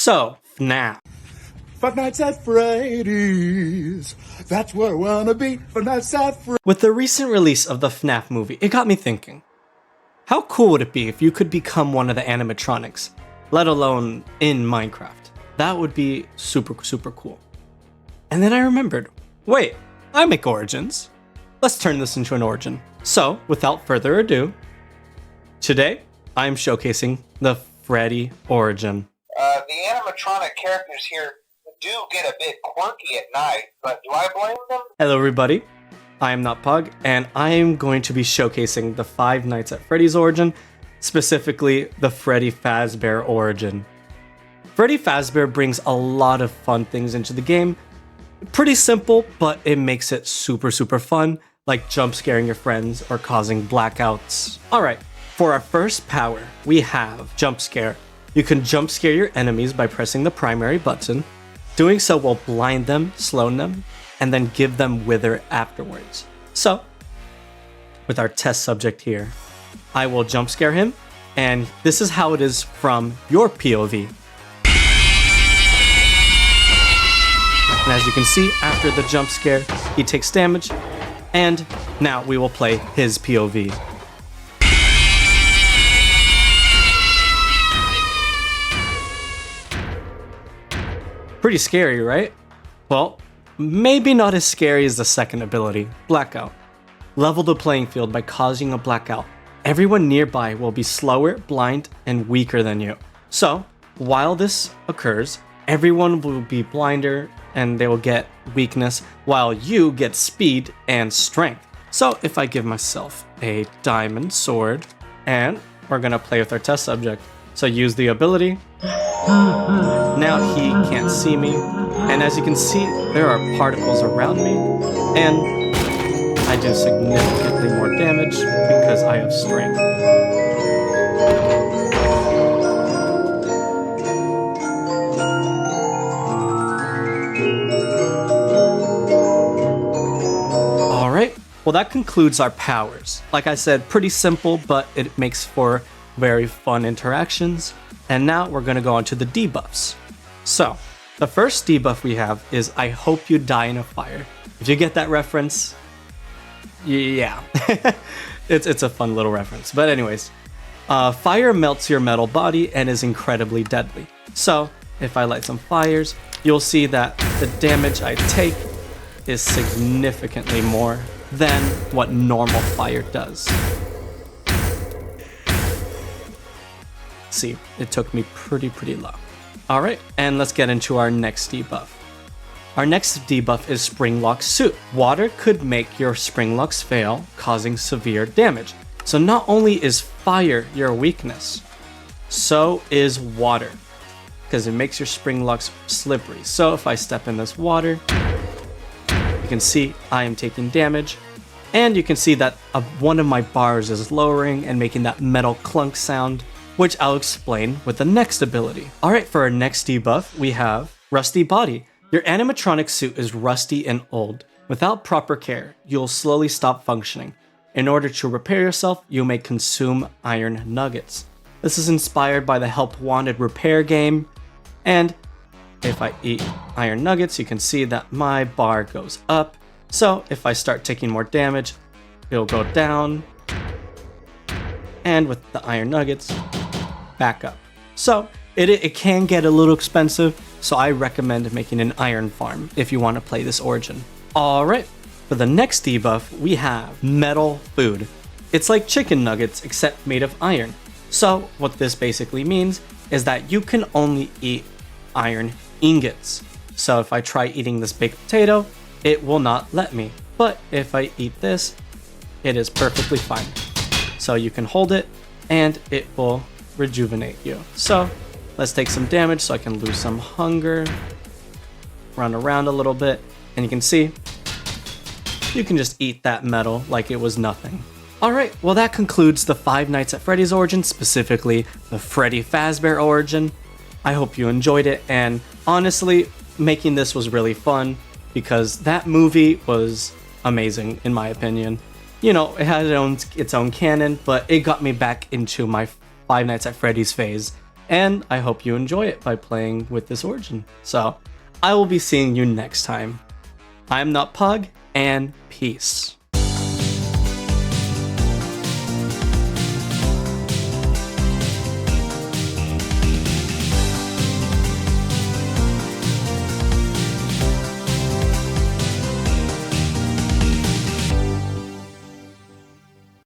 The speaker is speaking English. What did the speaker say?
So, FNAF. Five Nights at Freddy's. That's where I wanna be. Five Nights at Freddy's. With the recent release of the FNAF movie, it got me thinking. How cool would it be if you could become one of the animatronics, let alone in Minecraft? That would be super cool. And then I remembered, wait, I make origins. Let's turn this into an origin. So, without further ado, today I'm showcasing the Freddy origin. The animatronic characters here do get a bit quirky at night, but do I blame them? Hello everybody, I am NotPog, and I am going to be showcasing the Five Nights at Freddy's origin, specifically the Freddy Fazbear origin. Freddy Fazbear brings a lot of fun things into the game. Pretty simple, but it makes it super fun, like jump scaring your friends or causing blackouts. Alright, for our first power, we have Jumpscare. You can jump scare your enemies by pressing the primary button. Doing so will blind them, slow them, and then give them wither afterwards. So, with our test subject here, I will jump scare him, and this is how it is from your POV. And as you can see, after the jump scare, he takes damage, and now we will play his POV. Pretty scary, right? Well, maybe not as scary as the second ability, Blackout. Level the playing field by causing a blackout. Everyone nearby will be slower, blind, and weaker than you. So, while this occurs, everyone will be blinder and they will get weakness, while you get speed and strength. So, if I give myself a diamond sword, and we're gonna play with our test subject. So use the ability. Now he can't see me, and as you can see, there are particles around me, and I do significantly more damage because I have strength. Alright, well that concludes our powers. Like I said, pretty simple, but it makes for very fun interactions. And now we're going to go on to the debuffs. So, the first debuff we have is I hope you die in a fire. If you get that reference, yeah. it's a fun little reference. But anyways, fire melts your metal body and is incredibly deadly. So, if I light some fires, you'll see that the damage I take is significantly more than what normal fire does. See, it took me pretty low. Alright, and let's get into our next debuff. Our next debuff is Springlocked suit. Water could make your Springlocks fail, causing severe damage. So not only is fire your weakness, so is water, because it makes your Springlocks slippery. So if I step in this water, you can see I am taking damage, and you can see that one of my bars is lowering and making that metal clunk sound, which I'll explain with the next ability. Alright, for our next debuff, we have Rusty Body. Your animatronic suit is rusty and old. Without proper care, you'll slowly stop functioning. In order to repair yourself, you may consume iron nuggets. This is inspired by the Help Wanted repair game, and if I eat iron nuggets, you can see that my bar goes up. So if I start taking more damage, it'll go down, and with the iron nuggets, back up. So it can get a little expensive, so I recommend making an iron farm if you want to play this origin. Alright, for the next debuff, we have Metal Food. It's like chicken nuggets except made of iron. So what this basically means is that you can only eat iron ingots. So if I try eating this baked potato, it will not let me. But if I eat this, it is perfectly fine. So you can hold it and it will rejuvenate you. So let's take some damage so I can lose some hunger, run around a little bit, and you can see you can just eat that metal like it was nothing. Alright, well that concludes the Five Nights at Freddy's origin, specifically the Freddy Fazbear origin. I hope you enjoyed it, and honestly, making this was really fun because that movie was amazing in my opinion. You know, it had its own canon, but it got me back into my Five Nights at Freddy's phase, and I hope you enjoy it by playing with this origin. So I will be seeing you next time. I'm NotPog, and peace.